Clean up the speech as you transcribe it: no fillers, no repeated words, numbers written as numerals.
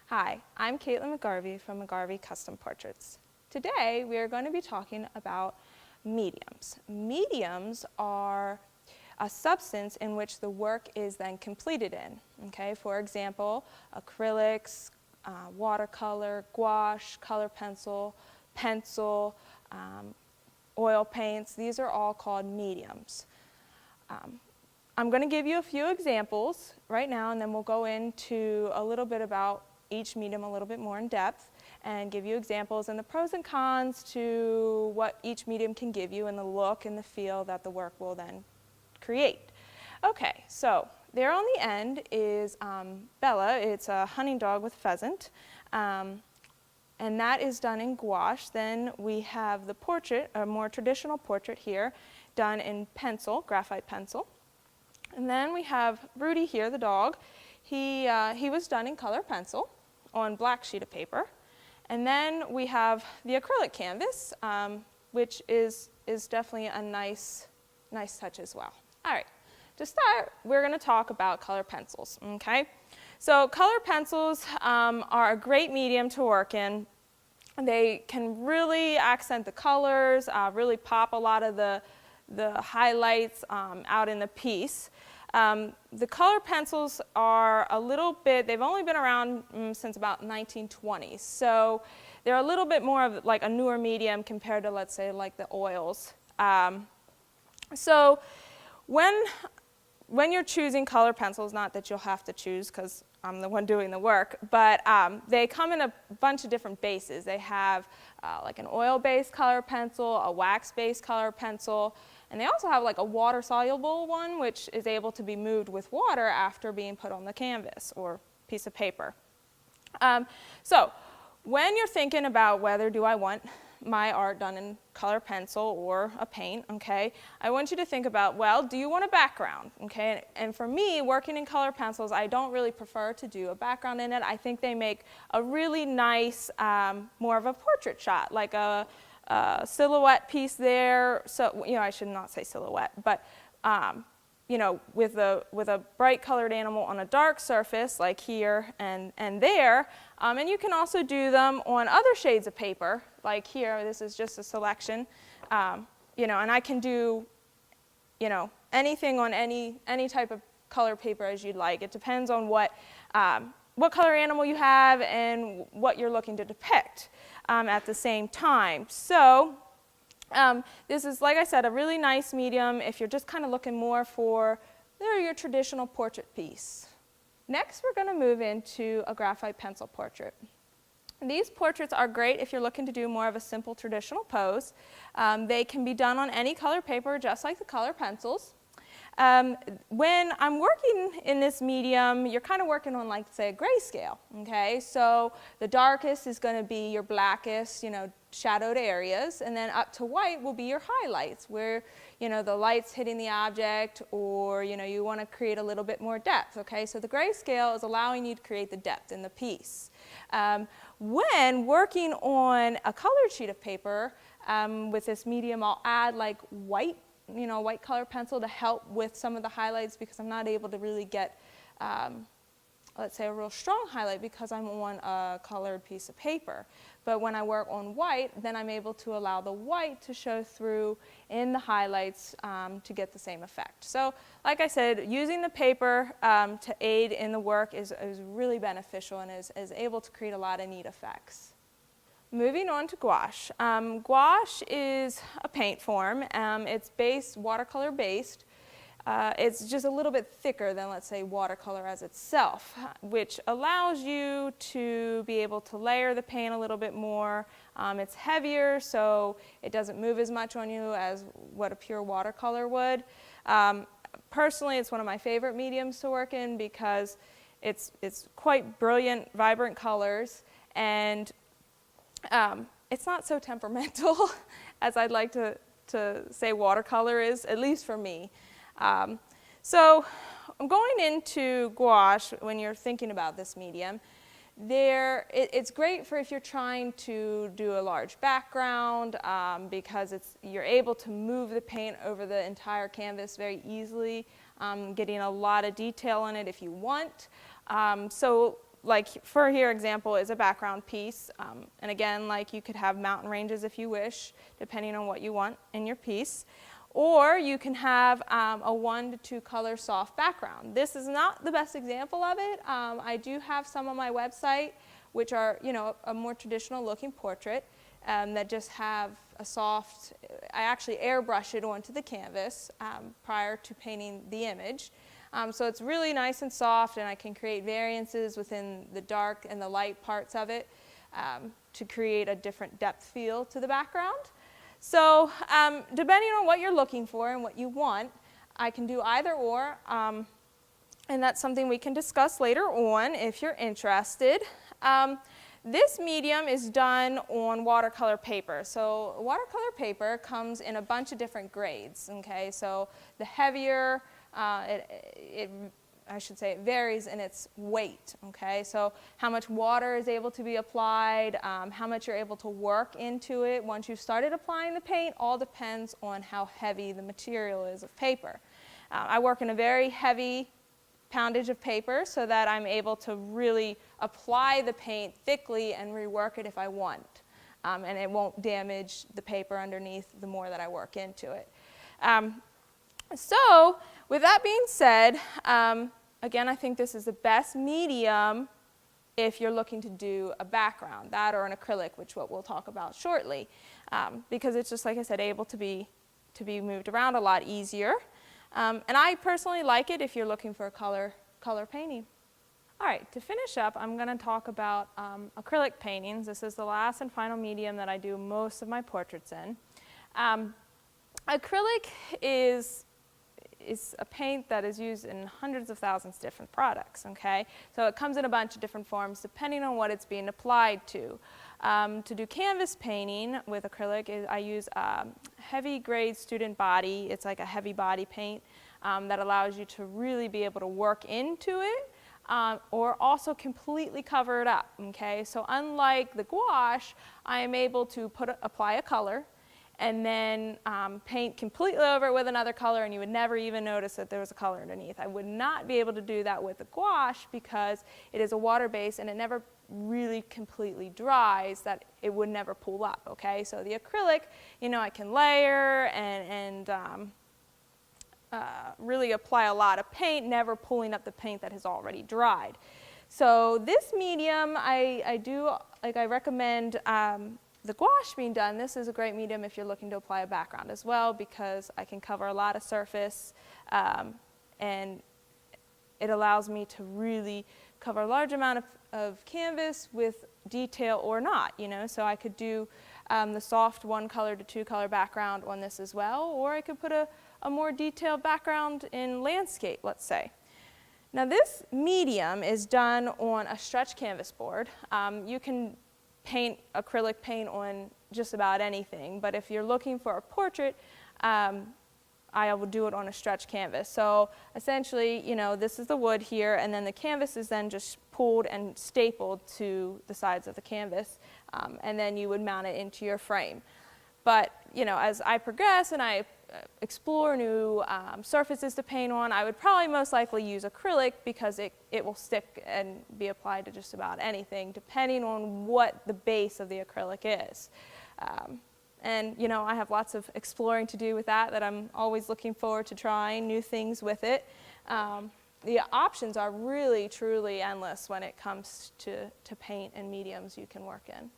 Hi, I'm Caitlin McGarvey from McGarvey Custom Portraits. Today we are going to be talking about mediums. Mediums are a substance in which the work is then completed in. Okay? For example, acrylics, watercolor, gouache, color pencil, oil paints. These are all called mediums. I'm going to give you a few examples right now, and then we'll go into a little bit about each medium a little bit more in depth and give you examples and the pros and cons to what each medium can give you and the look and the feel that the work will then create. Okay, so there on the end is Bella. It's a hunting dog with pheasant, and that is done in gouache. Then we have the portrait, a more traditional portrait here, done in pencil, graphite pencil. And then we have Rudy here, the dog. He was done in color pencil on black sheet of paper. And then we have the acrylic canvas, which is definitely a nice touch as well. All right, to start, we're going to talk about color pencils, okay? So color pencils are a great medium to work in. They can really accent the colors, really pop a lot of the highlights out in the piece. The color pencils are a little bit, they've only been around since about 1920s, so they're a little bit more of like a newer medium compared to, let's say, like the oils. So when you're choosing color pencils, not that you'll have to choose because I'm the one doing the work, but they come in a bunch of different bases. They have like an oil-based color pencil, a wax-based color pencil, and they also have like a water-soluble one, which is able to be moved with water after being put on the canvas or piece of paper. So when you're thinking about whether do I want my art done in color pencil or a paint, okay, I want you to think about, well, do you want a background, okay? And for me, working in color pencils, I don't really prefer to do a background in it. I think they make a really nice, more of a portrait shot, like a silhouette piece there. So, you know, I should not say silhouette, but you know, with a bright colored animal on a dark surface, like here and there. And you can also do them on other shades of paper, like here. This is just a selection, you know, and I can do, you know, anything on any type of color paper as you'd like. It depends on what color animal you have and what you're looking to depict at the same time. So this is, like I said, a really nice medium if you're just kind of looking more for your traditional portrait piece. Next, we're going to move into a graphite pencil portrait. These portraits are great if you're looking to do more of a simple traditional pose. They can be done on any color paper, just like the color pencils. When I'm working in this medium, you're kind of working on, like, say, a grayscale, okay? So the darkest is going to be your blackest, you know, shadowed areas, and then up to white will be your highlights, where, you know, the light's hitting the object, or, you know, you want to create a little bit more depth, okay? So the grayscale is allowing you to create the depth in the piece. When working on a colored sheet of paper, with this medium, I'll add, like, white color pencil to help with some of the highlights, because I'm not able to really get, let's say, a real strong highlight because I'm on a colored piece of paper. But when I work on white, then I'm able to allow the white to show through in the highlights to get the same effect. So, like I said, using the paper to aid in the work is really beneficial and is able to create a lot of neat effects. Moving on to gouache. Gouache is a paint form. It's watercolor based. It's just a little bit thicker than, let's say, watercolor as itself, which allows you to be able to layer the paint a little bit more. It's heavier, so it doesn't move as much on you as what a pure watercolor would. Personally, it's one of my favorite mediums to work in because it's quite brilliant, vibrant colors, and it's not so temperamental as I'd like to say watercolor is, at least for me. So going into gouache, when you're thinking about this medium, it's great for if you're trying to do a large background because you're able to move the paint over the entire canvas very easily, getting a lot of detail in it if you want. So like for here example is a background piece, and again, like you could have mountain ranges if you wish, depending on what you want in your piece. Or you can have a 1 to 2 color soft background. This is not the best example of it. I do have some on my website which are, you know, a more traditional looking portrait that just have a soft, I actually airbrush it onto the canvas prior to painting the image. So it's really nice and soft, and I can create variances within the dark and the light parts of it to create a different depth feel to the background. So depending on what you're looking for and what you want, I can do either or, and that's something we can discuss later on if you're interested. This medium is done on watercolor paper. So watercolor paper comes in a bunch of different grades, okay? So the heavier, I should say it varies in its weight, okay? So how much water is able to be applied, how much you're able to work into it once you've started applying the paint, all depends on how heavy the material is of paper. I work in a very heavy poundage of paper so that I'm able to really apply the paint thickly and rework it if I want. And it won't damage the paper underneath the more that I work into it. So with that being said, again, I think this is the best medium if you're looking to do a background, that or an acrylic, which what we'll talk about shortly, because it's just, like I said, able to be moved around a lot easier. And I personally like it if you're looking for a color painting. All right, to finish up, I'm going to talk about acrylic paintings. This is the last and final medium that I do most of my portraits in. Acrylic is a paint that is used in hundreds of thousands of different products, okay? So it comes in a bunch of different forms depending on what it's being applied to. To do canvas painting with acrylic, I use heavy grade student body. It's like a heavy body paint that allows you to really be able to work into it or also completely cover it up, okay? So unlike the gouache, I am able to apply a color and then paint completely over it with another color, and you would never even notice that there was a color underneath. I would not be able to do that with the gouache because it is a water base and it never really completely dries, that it would never pull up, okay? So the acrylic, you know, I can layer and really apply a lot of paint, never pulling up the paint that has already dried. So this medium, I recommend the gouache being done. This is a great medium if you're looking to apply a background as well, because I can cover a lot of surface and it allows me to really cover a large amount of canvas with detail or not, you know. So I could do the soft 1 color to 2 color background on this as well, or I could put a more detailed background in landscape, let's say. Now this medium is done on a stretch canvas board. You can paint acrylic paint on just about anything, but if you're looking for a portrait, I will do it on a stretch canvas. So essentially, you know, this is the wood here, and then the canvas is then just pulled and stapled to the sides of the canvas, and then you would mount it into your frame. But, you know, as I progress and I explore new surfaces to paint on, I would probably most likely use acrylic because it will stick and be applied to just about anything, depending on what the base of the acrylic is. And, you know, I have lots of exploring to do with that I'm always looking forward to trying new things with it. The options are really, truly endless when it comes to paint and mediums you can work in.